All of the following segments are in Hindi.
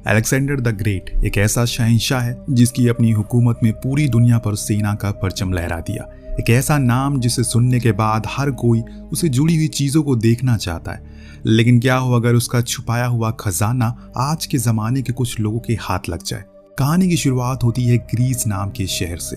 अलेक्जेंडर द ग्रेट एक ऐसा शहंशाह है जिसकी अपनी हुकूमत में पूरी दुनिया पर सेना का परचम लहरा दिया। एक ऐसा नाम जिसे सुनने के बाद हर कोई उसे जुड़ी हुई चीजों को देखना चाहता है। लेकिन क्या हो अगर उसका छुपाया हुआ खजाना आज के जमाने के कुछ लोगों के हाथ लग जाए। कहानी की शुरुआत होती है ग्रीस नाम के शहर से,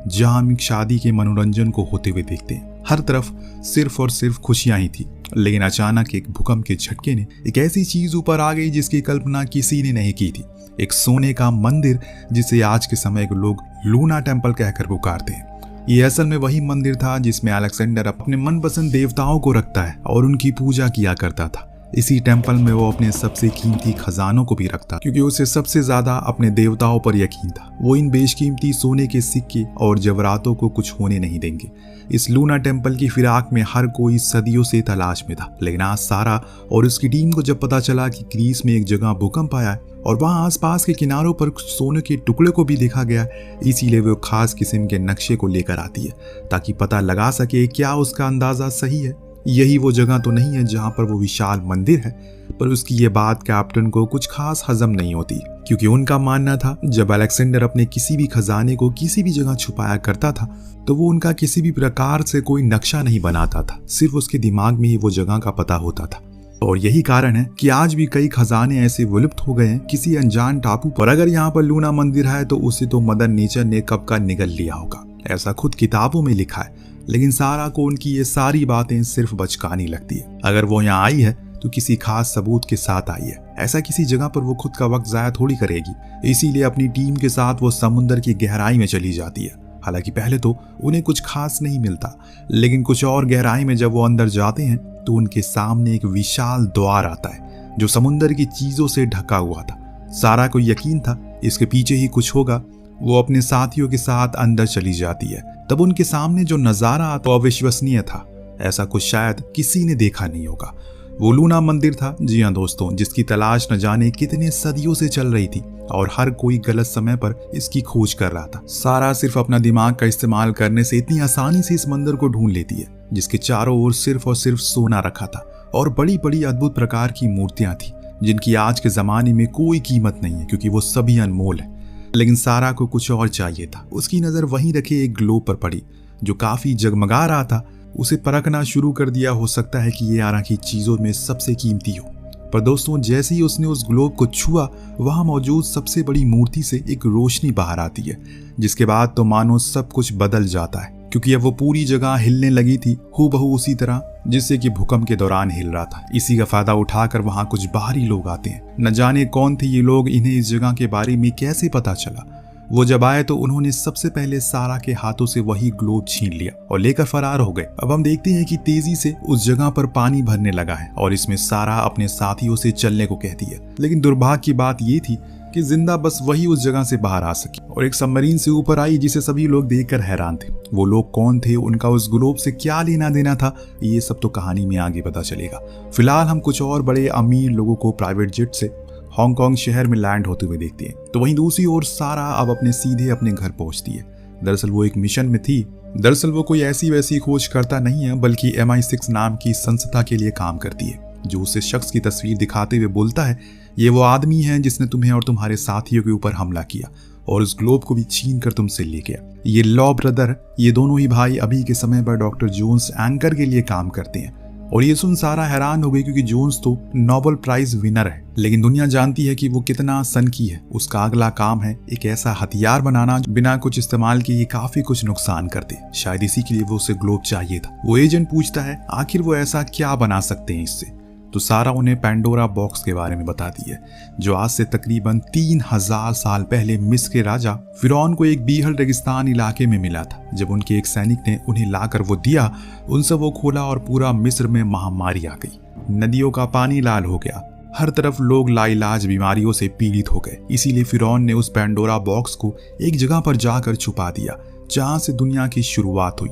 जहां हम एक शादी के मनोरंजन को होते हुए देखते हैं। हर तरफ सिर्फ और सिर्फ खुशियां ही थी। लेकिन अचानक एक भूकंप के झटके ने एक ऐसी चीज ऊपर आ गई जिसकी कल्पना किसी ने नहीं की थी। एक सोने का मंदिर जिसे आज के समय के लोग लूना टेम्पल कहकर पुकारते हैं। ये असल में वही मंदिर था जिसमें अलेक्जेंडर अपने मनपसंद देवताओं को रखता है और उनकी पूजा किया करता था। इसी टेम्पल में वो अपने सबसे कीमती खजानों को भी रखता, क्योंकि उसे सबसे ज्यादा अपने देवताओं पर यकीन था। वो इन बेशकीमती सोने के सिक्के और जवरातों को कुछ होने नहीं देंगे। इस लूना टेम्पल की फिराक में हर कोई सदियों से तलाश में था। लेकिन आज सारा और उसकी टीम को जब पता चला कि ग्रीस में एक जगह भूकंप आया है और वहां आसपास के किनारों पर कुछ सोने के टुकड़े को भी देखा गया, इसीलिए वो खास किस्म के नक्शे को लेकर आती है ताकि पता लगा सके क्या उसका अंदाजा सही है। यही वो जगह तो नहीं है जहां पर वो विशाल मंदिर है, पर उसकी ये बात कैप्टन को कुछ खास हजम नहीं होती, क्योंकि उनका मानना था जब अलेक्जेंडर अपने किसी भी खजाने को किसी भी जगह छुपाया करता था तो वो उनका किसी भी प्रकार से कोई नक्शा नहीं बनाता था, सिर्फ उसके दिमाग में ही वो जगह का पता होता था। और यही कारण है कि आज भी कई खजाने ऐसे विलुप्त हो गए हैं किसी अनजान टापू पर। अगर यहाँ पर लूना मंदिर है तो उसे तो मदर नेचर ने कब का निगल लिया होगा, ऐसा खुद किताबों में लिखा है। लेकिन सारा को उनकी ये सारी बातें सिर्फ बचकानी लगती है। अगर वो यहाँ आई है तो किसी खास सबूत के साथ आई है। ऐसा किसी जगह पर वो खुद का वक्त जाया थोड़ी करेगी। इसीलिए अपनी टीम के साथ वो समुद्र की गहराई में चली जाती है। हालांकि पहले तो उन्हें कुछ खास नहीं मिलता, लेकिन कुछ और गहराई में जब वो अंदर जाते हैं तो उनके सामने एक विशाल द्वार आता है जो समुद्र की चीजों से ढका हुआ था। सारा को यकीन था इसके पीछे ही कुछ होगा। वो अपने साथियों के साथ अंदर चली जाती है। तब उनके सामने जो नजारा तो अविश्वसनीय था। ऐसा कुछ शायद किसी ने देखा नहीं होगा। वो लूना मंदिर था, जी हाँ दोस्तों, जिसकी तलाश न जाने कितने सदियों से चल रही थी और हर कोई गलत समय पर इसकी खोज कर रहा था। सारा सिर्फ अपना दिमाग का इस्तेमाल करने से इतनी आसानी से इस मंदिर को ढूंढ लेती है जिसके चारों ओर सिर्फ और सिर्फ सोना रखा था और बड़ी बड़ी अद्भुत प्रकार की मूर्तियां थी जिनकी आज के जमाने में कोई कीमत नहीं है, क्योंकि वो सभी अनमोल है। लेकिन सारा को कुछ और चाहिए था। उसकी नजर वहीं रखे एक ग्लोब पर पड़ी जो काफी जगमगा रहा था। उसे परखना शुरू कर दिया। हो सकता है कि ये आरा की चीजों में सबसे कीमती हो। पर दोस्तों, जैसे ही उसने उस ग्लोब को छुआ, वहां मौजूद सबसे बड़ी मूर्ति से एक रोशनी बाहर आती है, जिसके बाद तो मानो सब कुछ बदल जाता है, क्योंकि अब वो पूरी जगह हिलने लगी थी, हूबहू उसी तरह जिससे कि भूकंप के दौरान हिल रहा था। इसी का फायदा उठाकर वहां कुछ बाहरी लोग आते हैं। न जाने कौन थे ये लोग, इन्हें इस जगह के बारे में कैसे पता चला। वो जब आए तो उन्होंने सबसे पहले सारा के हाथों से वही ग्लोब छीन लिया और लेकर फरार हो गए। अब हम देखते हैं कि तेजी से उस जगह पर पानी भरने लगा है और इसमें सारा अपने साथियों से चलने को कहती है। लेकिन दुर्भाग्य की बात ये थी कि जिंदा बस वही उस जगह से बाहर आ सकी और एक सबमरीन से ऊपर आई जिसे सभी लोग देखकर हैरान थे। वो लोग कौन थे, उनका उस ग्लोब से क्या लेना देना था, ये सब तो कहानी में आगे पता चलेगा। फिलहाल हम कुछ और बड़े अमीर लोगों को प्राइवेट जेट से हांगकांग शहर में लैंड होते हुए देखते हैं। तो वहीं दूसरी ओर सारा अब सीधे अपने घर पहुंचती है। दरअसल वो एक मिशन में थी। दरअसल वो कोई ऐसी वैसी खोज करता नहीं है, बल्कि MI6 नाम की संस्था के लिए काम करती है, जो उसे शख्स की तस्वीर दिखाते हुए बोलता है, ये वो आदमी है जिसने तुम्हें और तुम्हारे साथियों के ऊपर हमला किया और उस ग्लोब को भी छीन कर तुमसे ले गया। ये लॉ ब्रदर, ये दोनों ही भाई अभी के समय पर डॉक्टर जोन्स एंकर के लिए काम करते हैं। और ये सुन सारा हैरान हो गई, क्योंकि जोन्स तो नोबेल प्राइज विनर है, लेकिन दुनिया जानती है कि वो कितना सनकी है। उसका अगला काम है एक ऐसा हथियार बनाना जो बिना कुछ इस्तेमाल किए काफी कुछ नुकसान कर दे। शायद इसी के लिए वो उसे ग्लोब चाहिए था। वो एजेंट पूछता है आखिर वो ऐसा क्या बना सकते हैं इससे। तो सारा उन्हें पैंडोरा बॉक्स के बारे में बताती है, जो आज से तकरीबन 3000 साल पहले मिस्र के राजा फिरौन को एक बीहड़ रेगिस्तान इलाके में मिला था। जब उनके एक सैनिक ने उन्हें लाकर वो दिया, उनसे वो खोला और पूरा मिस्र में महामारी आ गई। नदियों का पानी लाल हो गया, हर तरफ लोग लाइलाज बीमारियों से पीड़ित हो गए। इसीलिए फिरौन ने उस पैंडोरा बॉक्स को एक जगह पर जाकर छुपा दिया जहां से दुनिया की शुरुआत हुई।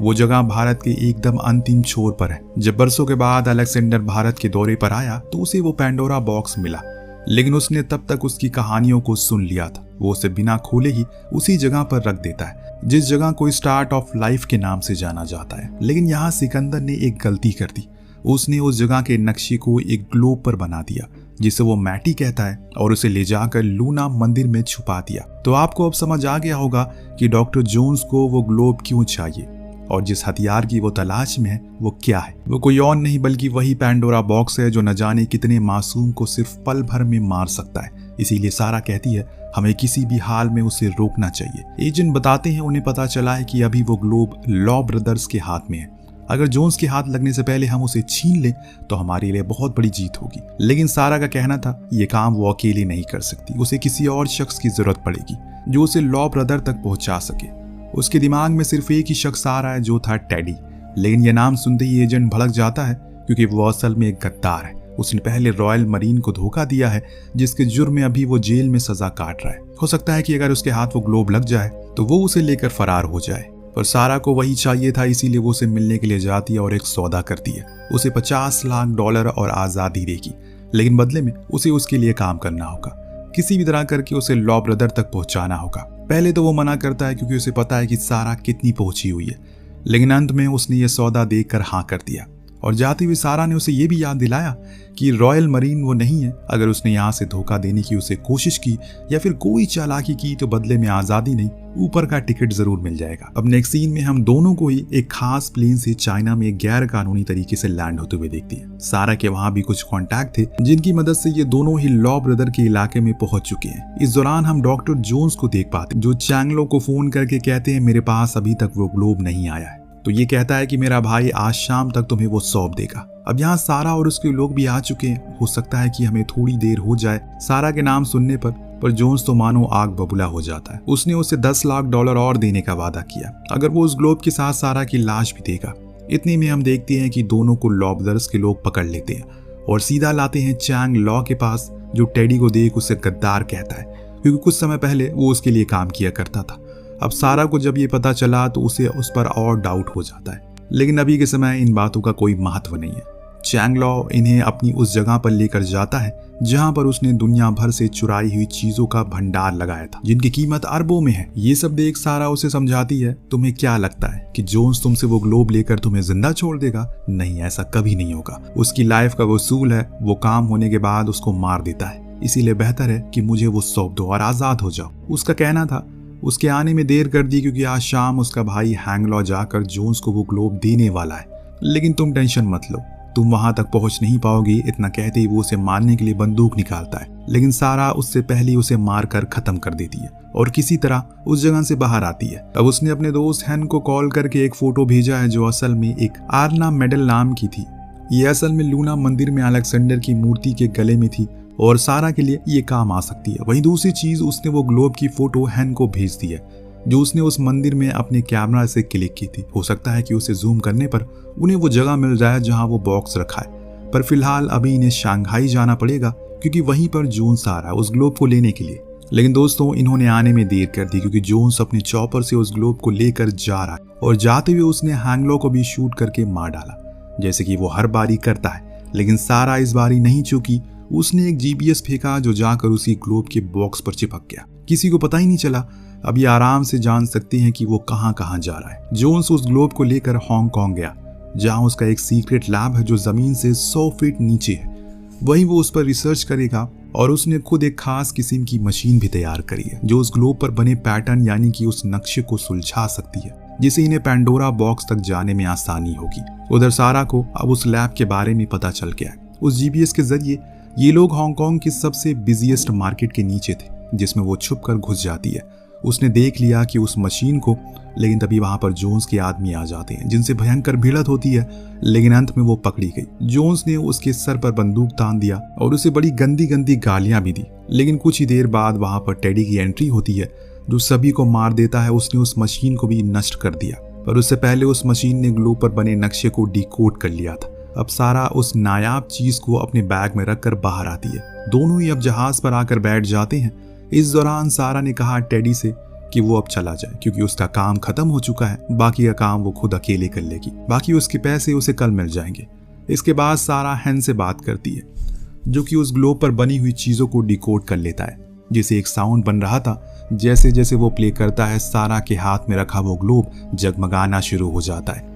वो जगह भारत के एकदम अंतिम छोर पर है। जब बरसों के बाद अलेक्जेंडर भारत के दौरे पर आया तो उसे वो पैंडोरा बॉक्स मिला, लेकिन उसने तब तक उसकी कहानियों को सुन लिया था। वो उसे बिना खोले ही उसी जगह पर रख देता है जिस जगह को स्टार्ट ऑफ लाइफ के नाम से जाना जाता है। लेकिन यहाँ सिकंदर ने एक गलती कर दी। उसने उस जगह के नक्शे को एक ग्लोब पर बना दिया जिसे वो मैटी कहता है, और उसे ले जाकर लूना मंदिर में छुपा दिया। तो आपको अब समझ आ गया होगा कि डॉक्टर जोन्स को वो ग्लोब क्यों चाहिए और जिस हथियार की वो तलाश में है वो क्या है। वो कोई और नहीं बल्कि वही पैंडोरा बॉक्स है जो न जाने कितने मासूम को सिर्फ पल भर में मार सकता है। इसीलिए सारा कहती है हमें किसी भी हाल में उसे रोकना चाहिए। एजेंट बताते हैं उन्हें पता चला है कि अभी वो ग्लोब लॉ ब्रदर्स के हाथ में है। अगर जोन्स के हाथ लगने से पहले हम उसे छीन लें तो हमारे लिए बहुत बड़ी जीत होगी। लेकिन सारा का कहना था ये काम वो अकेले नहीं कर सकती, उसे किसी और शख्स की जरूरत पड़ेगी जो उसे लॉ ब्रदर तक पहुंचा सके। उसके दिमाग में सिर्फ एक ही शख्स आ रहा है जो था टेडी। लेकिन यह नाम सुनते ही एजेंट भड़क जाता है क्योंकि वो असल में एक गद्दार है। उसने पहले रॉयल मरीन को धोखा दिया है जिसके जुर्म में अभी वो जेल में सजा काट रहा है। हो सकता है कि अगर उसके हाथ वो ग्लोब लग जाए तो वो उसे लेकर फरार हो जाए, पर सारा को वही चाहिए था। इसीलिए वो उसे मिलने के लिए जाती है और एक सौदा करती है। उसे $50 लाख और आज़ादी देगी, लेकिन बदले में उसे उसके लिए काम करना होगा। किसी भी तरह करके उसे लॉ ब्रदर तक पहुंचाना होगा। पहले तो वो मना करता है क्योंकि उसे पता है कि सारा कितनी पहुंची हुई है, लेकिन अंत में उसने ये सौदा देकर हाँ कर दिया। और जाते हुए सारा ने उसे ये भी याद दिलाया कि रॉयल मरीन वो नहीं है। अगर उसने यहाँ से धोखा देने की उसे कोशिश की या फिर कोई चालाकी की तो बदले में आज़ादी नहीं, ऊपर का टिकट जरूर मिल जाएगा। अब नेक्स्ट सीन में हम दोनों को ही एक खास प्लेन से चाइना में गैर कानूनी तरीके से लैंड होते हुए देखते हैं। सारा के वहाँ भी कुछ कॉन्टैक्ट थे जिनकी मदद से ये दोनों ही लॉ ब्रदर के इलाके में पहुंच चुके हैं। इस दौरान हम डॉक्टर जोन्स को देख पाते जो चैंगलो को फोन करके कहते हैं मेरे पास अभी तक वो ग्लोब नहीं आया है। तो ये कहता है कि मेरा भाई आज शाम तक तुम्हें वो सौंप देगा। अब यहाँ सारा और उसके लोग भी आ चुके हैं। हो सकता है कि हमें थोड़ी देर हो जाए सारा के नाम सुनने पर जोन्स तो मानो आग बबूला हो जाता है। उसने उसे $10 लाख और देने का वादा किया अगर वो उस ग्लोब के साथ सारा की लाश भी देगा। इतने में हम देखते हैं कि दोनों को लॉ ब्रदर्स के लोग पकड़ लेते हैं और सीधा लाते हैं चैंग लॉ के पास, जो टेडी को देख उसे गद्दार कहता है क्योंकि कुछ समय पहले वो उसके लिए काम किया करता था। अब सारा को जब ये पता चला तो उसे उस पर और डाउट हो जाता है, लेकिन अभी के समय इन बातों का कोई महत्व नहीं है। चैंग लॉ इन्हें अपनी उस जगह पर लेकर जाता है जहां पर उसने दुनिया भर से चुराई हुई चीजों का भंडार लगाया था जिनकी कीमत अरबों में है। ये सब देख सारा उसे समझाती है तुम्हें क्या लगता है कि जोन्स तुमसे वो ग्लोब लेकर तुम्हें जिंदा छोड़ देगा? नहीं, ऐसा कभी नहीं होगा। उसकी लाइफ का वसूल है, वो काम होने के बाद उसको मार देता है। इसीलिए बेहतर है कि मुझे वो सौंप दो और आजाद हो जाओ। उसका कहना था उसके आने में देर कर दी क्योंकि आज शाम उसका भाई हैंगलॉ जाकर जोन्स को वो ग्लोब देने वाला है, लेकिन तुम टेंशन मत लो, तुम वहां तक पहुंच नहीं पाओगी। इतना कहते ही वो उसे मारने के लिए बंदूक निकालता है, लेकिन सारा उससे पहले उसे मारकर खत्म कर देती है और किसी तरह उस जगह से बाहर आती है। तब उसने अपने दोस्त हैन को कॉल करके एक फोटो भेजा है जो असल में एक आर्ना मेडल नाम की थी। ये असल में लूना मंदिर में अलेक्जेंडर की मूर्ति के गले में थी और सारा के लिए ये काम आ सकती है। वहीं दूसरी चीज उसने वो ग्लोब की फोटो हैन को भेज दी है जो उसने उस मंदिर में अपने कैमरा से क्लिक की थी। हो सकता है कि उसे जूम करने पर उन्हें वो जगह मिल जाए जहां वो बॉक्स रखा है, पर फिलहाल अभी इन्हें शंघाई जाना पड़ेगा क्योंकि वहीं पर जोन्स आ रहा है उस ग्लोब को लेने के लिए। लेकिन दोस्तों इन्होंने आने में देर कर दी क्योंकि जोन्स अपने चॉपर से उस ग्लोब को लेकर जा रहा है और जाते हुए उसने हैंगलो को भी शूट करके मार डाला जैसे कि वो हर बारी करता है। लेकिन सारा इस बारी नहीं चूकी, उसने एक GPS फेंका जो जाकर उसी ग्लोब के बॉक्स पर चिपक गया। किसी को पता ही नहीं चला। अब ये आराम से जान सकते हैं कि वो कहां कहां जा रहा है। जोन्स उस ग्लोब को लेकर हांगकांग गया जहां उसका एक सीक्रेट लैब है जो जमीन से 100 फीट नीचे है। वहीं वो उस पर रिसर्च करेगा और उसने खुद एक खास किस्म की मशीन भी तैयार करी है जो उस ग्लोब पर बने पैटर्न यानी कि उस नक्शे को सुलझा सकती है, जिससे इन्हें पैंडोरा बॉक्स तक जाने में आसानी होगी। उधर सारा को अब उस लैब के बारे में पता चल गया। उस GPS के जरिए ये लोग हांगकांग की सबसे बिजिएस्ट मार्केट के नीचे थे जिसमें वो छुप कर घुस जाती है। उसने देख लिया कि उस मशीन को, लेकिन तभी वहां पर जोन्स के आदमी आ जाते हैं जिनसे भयंकर भिड़ंत होती है, लेकिन अंत में वो पकड़ी गई। जोन्स ने उसके सर पर बंदूक तान दिया और उसे बड़ी गंदी गंदी गालियां भी दी। लेकिन कुछ ही देर बाद वहां पर टेडी की एंट्री होती है जो सभी को मार देता है। उसने उस मशीन को भी नष्ट कर दिया, पर उससे पहले उस मशीन ने ग्लोब पर बने नक्शे को डिकोड कर लिया था। अब सारा उस नायाब चीज को अपने बैग में रखकर बाहर आती है। दोनों ही अब जहाज पर आकर बैठ जाते हैं। इस दौरान सारा ने कहा टेडी से कि वो अब चला जाए क्योंकि उसका काम खत्म हो चुका है, बाकी का काम वो खुद अकेले कर लेगी, बाकी उसके पैसे उसे कल मिल जाएंगे। इसके बाद सारा हैन से बात करती है जो कि उस ग्लोब पर बनी हुई चीजों को डिकोड कर लेता है, जिसे एक साउंड बन रहा था। जैसे जैसे वो प्ले करता है सारा के हाथ में रखा वो ग्लोब जगमगाना शुरू हो जाता है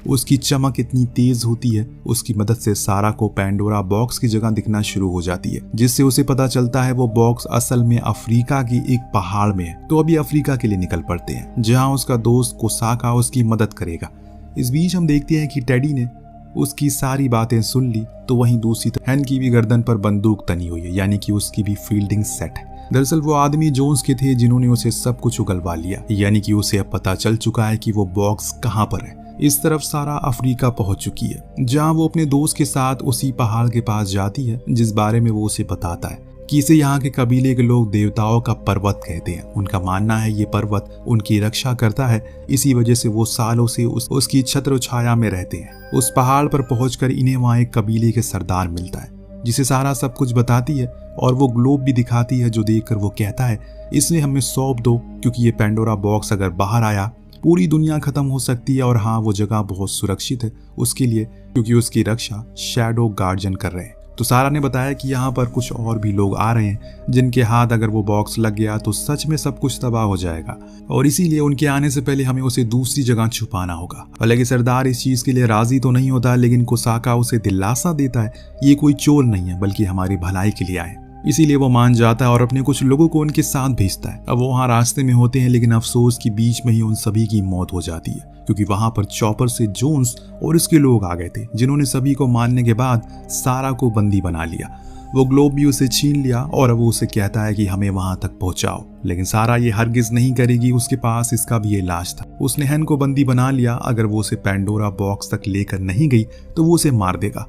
उसकी चमक इतनी तेज होती है, उसकी मदद से सारा को पैंडोरा बॉक्स की जगह दिखना शुरू हो जाती है, जिससे उसे पता चलता है वो बॉक्स असल में अफ्रीका की एक पहाड़ में है। तो अभी अफ्रीका के लिए निकल पड़ते हैं, जहाँ उसका दोस्त कोसाका उसकी मदद करेगा। इस बीच हम देखते हैं कि टेडी ने उसकी सारी बातें सुन ली, तो वहीं दूसरी तरफ हैन की भी गर्दन पर बंदूक तनी हुई है, यानी कि उसकी भी फील्डिंग सेट है। दरअसल वो आदमी जोन्स के थे जिन्होंने उसे सब कुछ उगलवा लिया, यानी कि उसे अब पता चल चुका है कि वो बॉक्स कहाँ पर है। इस तरफ सारा अफ्रीका पहुंच चुकी है, जहां वो अपने दोस्त के साथ उसी पहाड़ के पास जाती है जिस बारे में वो उसे बताता है कि इसे यहाँ के कबीले के लोग देवताओं का पर्वत कहते हैं। उनका मानना है ये पर्वत उनकी रक्षा करता है, इसी वजह से वो सालों से उसकी छत्र छाया में रहते हैं। उस पहाड़ पर पहुंचकर इन्हें वहाँ एक कबीले के सरदार मिलता है, जिसे सारा सब कुछ बताती है और वो ग्लोब भी दिखाती है, जो देखकर वो कहता है इसे हमें सौंप दो, क्योंकि ये पैंडोरा बॉक्स अगर बाहर आया पूरी दुनिया खत्म हो सकती है। और हाँ, वो जगह बहुत सुरक्षित है उसके लिए, क्योंकि उसकी रक्षा शैडो गार्जियन कर रहे हैं। तो सारा ने बताया कि यहाँ पर कुछ और भी लोग आ रहे हैं जिनके हाथ अगर वो बॉक्स लग गया तो सच में सब कुछ तबाह हो जाएगा, और इसीलिए उनके आने से पहले हमें उसे दूसरी जगह छुपाना होगा। हालांकि सरदार इस चीज के लिए राजी तो नहीं होता, लेकिन कोसाका उसे दिलासा देता है ये कोई चोर नहीं है बल्कि हमारी भलाई के लिए आए। इसीलिए वो मान जाता है और अपने कुछ लोगों को उनके साथ भेजता है। अब वो वहाँ रास्ते में होते हैं, लेकिन अफसोस की बीच में ही उन सभी की मौत हो जाती है, क्योंकि वहां पर चॉपर से जोन्स और उसके लोग आ गए थे, जिन्होंने सभी को मारने के बाद सारा को बंदी बना लिया। वो ग्लोब भी उसे छीन लिया और अब वो उसे कहता है कि हमें वहां तक पहुंचाओ, लेकिन सारा ये हरगिज नहीं करेगी, उसके पास इसका भी इलाज था। उसने हैन को बंदी बना लिया, अगर वो उसे पैंडोरा बॉक्स तक लेकर नहीं गई तो वो उसे मार देगा,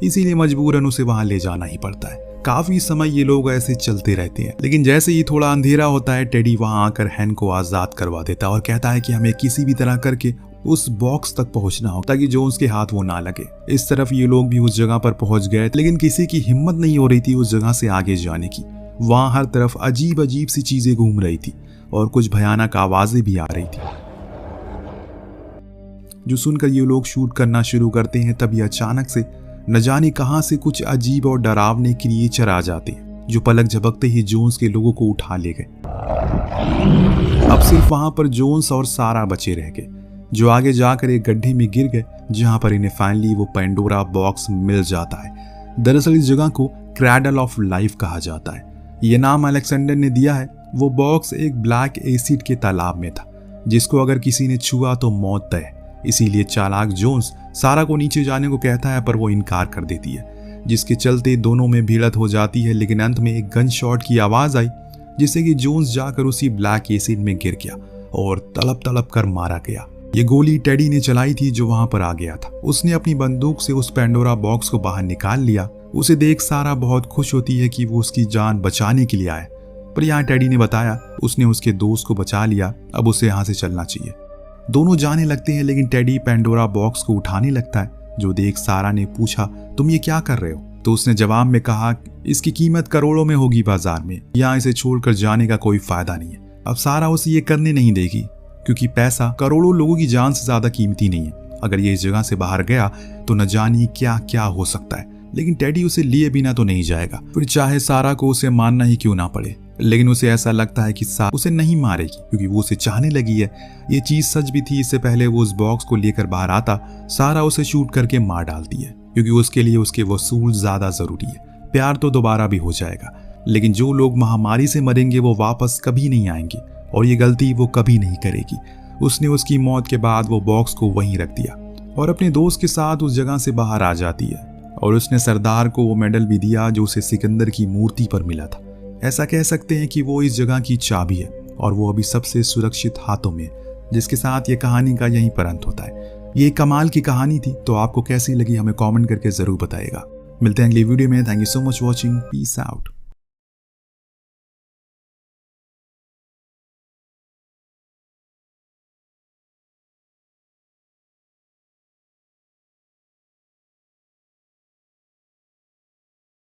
इसीलिए मजबूरन उसे वहां ले जाना ही पड़ता है। काफी समय ये लोग ऐसे चलते रहते हैं, लेकिन जैसे ही थोड़ा अंधेरा होता है टेडी वहां आकर हैन को आजाद करवा देता है और कहता है कि हमें किसी भी तरह करके उस बॉक्स तक पहुंचना हो ताकि जोन्स के हाथ वो ना लगे। इस तरफ ये लोग भी उस जगह पर पहुंच गए, लेकिन किसी की हिम्मत नहीं हो रही थी उस जगह से आगे जाने की। वहां हर तरफ अजीब अजीब सी चीजें घूम रही थी और कुछ भयानक आवाजें भी आ रही थी, जो सुनकर ये लोग शूट करना शुरू करते हैं। तभी अचानक से न जाने कहां से कुछ अजीब और डरावने क्रिएचर आ जाते हैं, जो पलक झपकते ही जोन्स के लोगों को उठा ले गए। अब सिर्फ वहां पर जोन्स और सारा बचे रह गए, जो आगे जाकर एक गड्ढे में गिर गए, जहां पर इन्हें फाइनली वो पैंडोरा बॉक्स मिल जाता है। दरअसल इस जगह को क्रैडल ऑफ लाइफ कहा जाता है। ये नाम अलेक्जेंडर ने दिया है। वो बॉक्स एक ब्लैक एसिड के तालाब में था, जिसको अगर किसी ने छुआ तो मौत तय। इसीलिए चालाक जोन्स सारा को नीचे जाने को कहता है, पर वो इनकार कर देती है, जिसके चलते दोनों में भिड़ंत हो जाती है। लेकिन अंत में एक गन शॉट की आवाज आई, जिससे कि जोन्स जाकर उसी ब्लैक एसिड में गिर गया और तड़प तड़प कर मारा गया। ये गोली टेडी ने चलाई थी, जो वहां पर आ गया था। उसने अपनी बंदूक से उस पैंडोरा बॉक्स को बाहर निकाल लिया। उसे देख सारा बहुत खुश होती है कि वो उसकी जान बचाने के लिए आए, पर यहाँ टेडी ने बताया उसने उसके दोस्त को बचा लिया, अब उसे यहाँ से चलना चाहिए। दोनों जाने लगते हैं, लेकिन टेडी पैंडोरा बॉक्स को उठाने लगता है, जो देख सारा ने पूछा तुम ये क्या कर रहे हो? तो उसने जवाब में कहा इसकी कीमत करोड़ों में होगी बाजार में, यहाँ इसे छोड़कर जाने का कोई फायदा नहीं है। अब सारा उसे ये करने नहीं देगी, क्योंकि पैसा करोड़ों लोगों की जान से ज्यादा कीमती नहीं है। अगर ये इस जगह से बाहर गया तो न जानिए क्या क्या हो सकता है। लेकिन टेडी उसे लिए बिना तो नहीं जाएगा, फिर चाहे सारा को उसे मारना ही क्यों ना पड़े। लेकिन उसे ऐसा लगता है कि सारा उसे नहीं मारेगी, क्योंकि वो उसे चाहने लगी है। ये चीज सच भी थी। इससे पहले वो उस बॉक्स को लेकर बाहर आता, सारा उसे शूट करके मार डालती है, क्योंकि उसके लिए उसके वसूल ज्यादा जरूरी है। प्यार तो दोबारा भी हो जाएगा, लेकिन जो लोग महामारी से मरेंगे वो वापस कभी नहीं आएंगे, और ये गलती वो कभी नहीं करेगी। उसने उसकी मौत के बाद वो बॉक्स को वहीं रख दिया और अपने दोस्त के साथ उस जगह से बाहर आ जाती है। और उसने सरदार को वो मेडल भी दिया जो उसे सिकंदर की मूर्ति पर मिला था। ऐसा कह सकते हैं कि वो इस जगह की चाबी है और वो अभी सबसे सुरक्षित हाथों में है, जिसके साथ ये कहानी का यहीं पर अंत होता है। ये कमाल की कहानी थी, तो आपको कैसी लगी हमें कमेंट करके जरूर बताइएगा। मिलते हैं अगली वीडियो में। Thank you so much watching. Peace out.